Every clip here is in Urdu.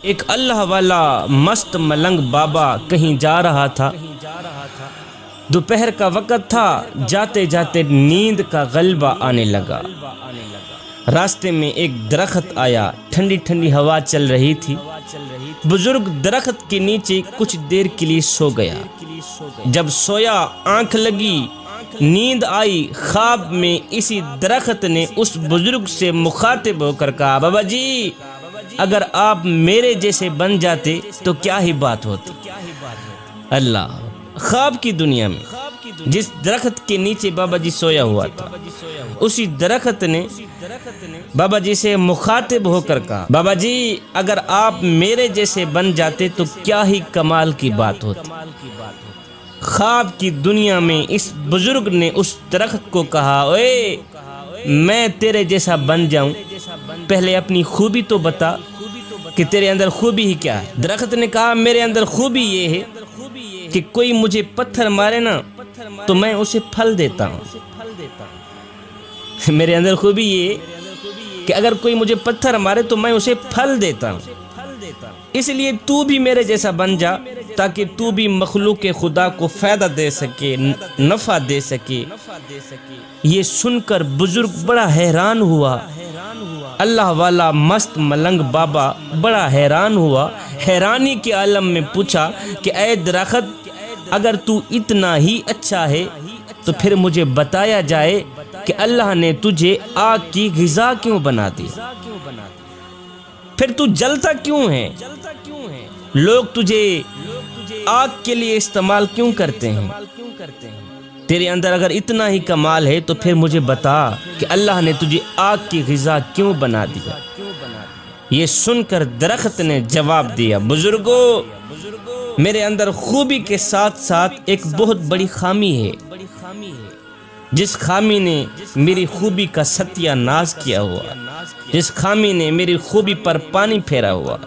ایک اللہ والا مست ملنگ بابا کہیں جا رہا تھا۔ دوپہر کا وقت تھا، جاتے جاتے نیند کا غلبہ آنے لگا۔ راستے میں ایک درخت آیا، ٹھنڈی ٹھنڈی ہوا چل رہی تھی۔ بزرگ درخت کے نیچے کچھ دیر کے لیے سو گیا۔ جب سویا، آنکھ لگی، نیند آئی، خواب میں اسی درخت نے اس بزرگ سے مخاطب ہو کر کہا، بابا جی اگر آپ میرے جیسے بن جاتے تو کیا ہی بات ہوتی۔ اللہ، خواب کی دنیا میں جس درخت کے نیچے بابا جی سویا ہوا تھا، اسی درخت نے بابا جی سے مخاطب ہو کر کہا، بابا جی اگر آپ میرے جیسے بن جاتے تو کیا ہی کمال کی بات ہوتی۔ خواب کی دنیا میں اس بزرگ نے اس درخت کو کہا، اوے میں تیرے جیسا بن جاؤں، پہلے اپنی خوبی تو بتا کہ تیرے اندر خوبی ہی کیا ہے۔ درخت نے کہا، میرے اندر خوبی یہ ہے کہ کوئی مجھے پتھر مارے نا تو میں اسے پھل دیتا ہوں۔ میرے اندر خوبی یہ ہے کہ اگر کوئی مجھے پتھر مارے تو میں اسے پھل دیتا ہوں، اس لیے تو بھی میرے جیسا بن جا تاکہ تو بھی مخلوق خدا کو فائدہ دے سکے، نفع دے سکے۔ یہ سن کر بزرگ بڑا حیران ہوا۔ اللہ والا مست ملنگ بابا بڑا حیران ہوا، حیرانی کے عالم میں پوچھا کہ اے درخت، اگر تو اتنا ہی اچھا ہے تو پھر مجھے بتایا جائے کہ اللہ نے تجھے آگ کی غذا کیوں بنا دی، پھر تو جلتا کیوں ہے، لوگ تجھے آگ کے لیے استعمال کیوں کرتے ہیں۔ تیرے اندر اگر اتنا ہی کمال ہے تو پھر مجھے بتا کہ اللہ نے تجھے آگ کی غذا کیوں بنا دیا۔ یہ سن کر درخت نے جواب دیا، بزرگو میرے اندر خوبی کے ساتھ ساتھ ایک بہت بڑی خامی ہے، جس خامی نے میری خوبی کا ستیہ ناز کیا ہوا، جس خامی نے میری خوبی پر پانی پھیرا ہوا،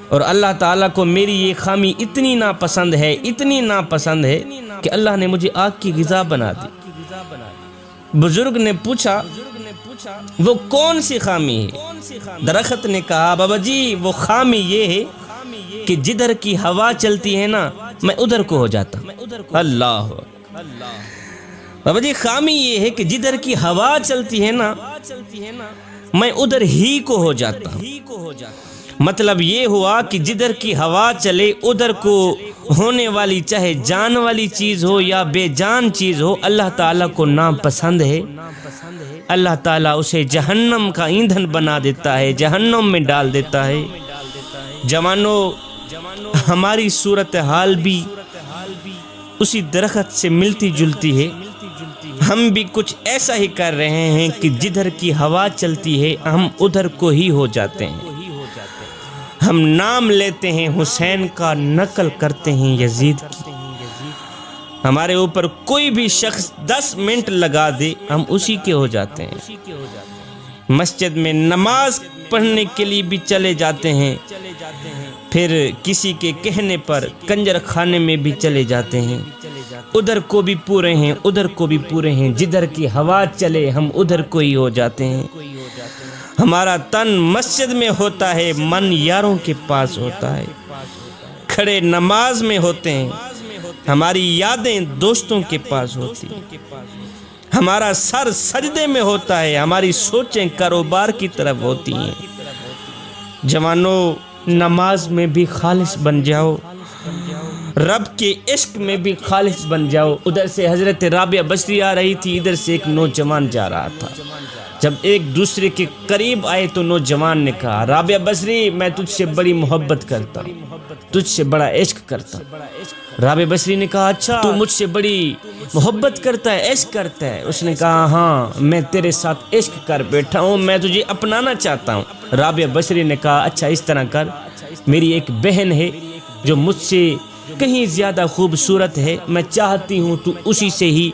اور اللہ تعالیٰ کو میری یہ خامی اتنی ناپسند ہے، اتنی ناپسند ہے کہ اللہ نے مجھے آگ کی غذا بنا دی۔ بزرگ نے پوچھا، وہ کون سی خامی ہے؟ درخت نے کہا، بابا جی وہ خامی یہ ہے کہ جدھر کی ہوا چلتی ہے نا میں ادھر کو ہو جاتا ہوں۔ اللہ، بابا جی خامی یہ ہے کہ جدھر کی ہوا چلتی ہے نا میں ادھر ہی کو ہو جاتا ہوں۔ مطلب یہ ہوا کہ جدھر کی ہوا چلے ادھر کو ہونے والی چاہے جان والی چیز ہو یا بے جان چیز ہو، اللہ تعالیٰ کو ناپسند ہے۔ اللہ تعالیٰ اسے جہنم کا ایندھن بنا دیتا ہے، جہنم میں ڈال دیتا ہے۔ جوانوں، ہماری صورتحال بھی اسی درخت سے ملتی جلتی ہے۔ ہم بھی کچھ ایسا ہی کر رہے ہیں کہ جدھر کی ہوا چلتی ہے ہم ادھر کو ہی ہو جاتے ہیں۔ ہم نام لیتے ہیں حسین کا، نقل کرتے ہیں یزید کی۔ ہمارے اوپر کوئی بھی شخص 10 منٹ لگا دے ہم اسی کے ہو جاتے ہیں۔ مسجد میں نماز پڑھنے کے لیے بھی چلے جاتے ہیں، پھر کسی کے کہنے پر کنجر خانے میں بھی چلے جاتے ہیں۔ ادھر کو بھی پورے ہیں، ادھر کو بھی پورے ہیں، جدھر کی ہوا چلے ہم ادھر کو ہی ہو جاتے ہیں۔ ہمارا تن مسجد میں ہوتا ہے، من یاروں کے پاس ہوتا ہے، کھڑے نماز میں ہوتے ہیں، ہماری یادیں دوستوں کے پاس ہوتی ہیں، ہمارا سر سجدے میں ہوتا ہے، ہماری سوچیں کاروبار کی طرف ہوتی ہیں۔ جوانوں، نماز میں بھی خالص بن جاؤ، رب کے عشق میں بھی خالص بن جاؤ۔ ادھر سے حضرت رابعہ بصری آ رہی تھی، ادھر سے ایک نوجوان جا رہا تھا۔ جب ایک دوسرے کے قریب آئے تو نوجوان نے کہا، رابعہ بصری میں تجھ سے بڑی محبت کرتا ہوں، تجھ سے بڑا عشق کرتا ہوں۔ رابعہ بصری نے کہا، اچھا تو مجھ سے بڑی محبت کرتا ہے، عشق کرتا ہے؟ اس نے کہا، ہاں میں تیرے ساتھ عشق کر بیٹھا ہوں، میں تجھے اپنانا چاہتا ہوں۔ رابعہ بصری نے کہا، اچھا اس طرح کر، میری ایک بہن ہے جو مجھ سے کہیں زیادہ خوبصورت ہے، میں چاہتی ہوں تو اسی سے ہی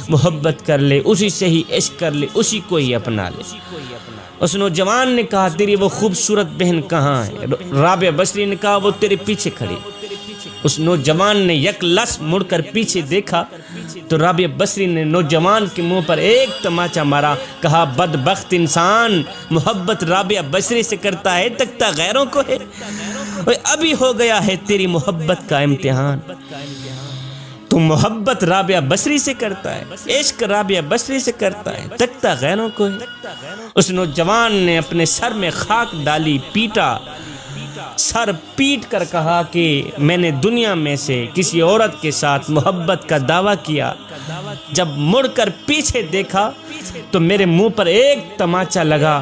محبت کر لے، اسی سے ہی عشق کر لے، اسی کو ہی اپنا لے۔ اس نوجوان نے کہا، تیری وہ خوبصورت بہن کہاں ہے؟ رابعہ بصری نے کہا، وہ تیرے پیچھے کھڑی۔ اس نوجوان نے یک لس مڑ کر پیچھے دیکھا تو رابعہ بصری نے نوجوان کے منہ پر ایک تماچا مارا، کہا بدبخت انسان، محبت رابعہ بصری سے کرتا ہے تکتا غیروں کو ہے۔ ابھی ہو گیا ہے تیری محبت کا امتحان، تو محبت رابعہ بصری سے کرتا ہے، عشق رابعہ بصری سے کرتا ہے، تکتا غیروں کو ہے۔ اس نوجوان نے اپنے سر میں خاک ڈالی، پیٹا، سر پیٹ کر کہا کہ میں نے دنیا میں سے کسی عورت کے ساتھ محبت کا دعویٰ کیا، جب مڑ کر پیچھے دیکھا تو میرے منہ پر ایک تماچا لگا۔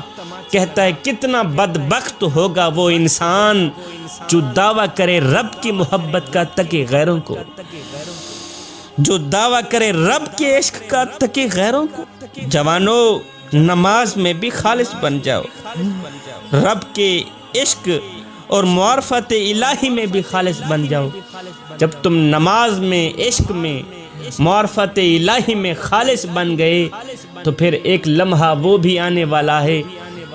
کہتا ہے کتنا بدبخت ہوگا وہ انسان جو دعویٰ کرے رب کی محبت کا تکے غیروں کو، جو دعویٰ کرے رب کے عشق کا تکے غیروں کو۔ جوانو، نماز میں بھی خالص بن جاؤ، رب کے عشق اور معرفت الہی میں بھی خالص بن جاؤ۔ جب تم نماز میں، عشق میں، معرفت الہی میں خالص بن گئے تو پھر ایک لمحہ وہ بھی آنے والا ہے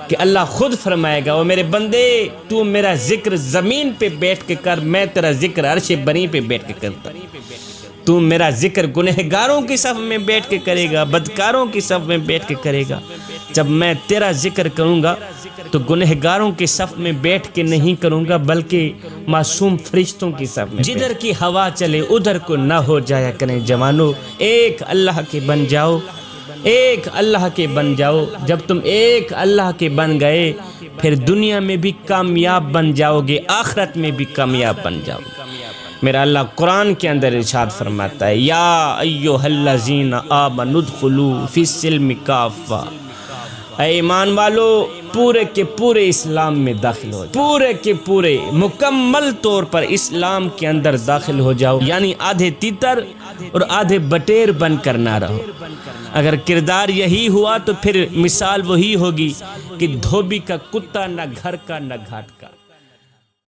کہ اللہ خود فرمائے گا، وہ میرے بندے تو میرا ذکر زمین پہ بیٹھ کے کر، میں تیرا ذکر عرش بری پہ بیٹھ کے کرتا۔ تو میرا ذکر گنہگاروں کی صف میں بیٹھ کے کرے گا، بدکاروں کی صف میں بیٹھ کے کرے گا۔ جب میں تیرا ذکر کروں گا تو گنہگاروں کی صف میں بیٹھ کے نہیں کروں گا، بلکہ معصوم فرشتوں کی صف میں۔ جدھر کی ہوا چلے ادھر کو نہ ہو جایا کریں جوانو، ایک اللہ کے بن جاؤ، ایک اللہ کے بن جاؤ۔ جب تم ایک اللہ کے بن گئے پھر دنیا میں بھی کامیاب بن جاؤ گے، آخرت میں بھی کامیاب بن جاؤ گے۔ میرا اللہ قرآن کے اندر ارشاد فرماتا ہے، یا ایھا الذین آمنوا ادخلوا فی السلم کافہ، اے ایمان والو پورے کے پورے اسلام میں داخل ہو جاؤ، پورے کے پورے مکمل طور پر اسلام کے اندر داخل ہو جاؤ، یعنی آدھے تیتر اور آدھے بٹیر بن کر نہ رہو۔ اگر کردار یہی ہوا تو پھر مثال وہی ہوگی کہ دھوبی کا کتا، نہ گھر کا نہ گھاٹ کا۔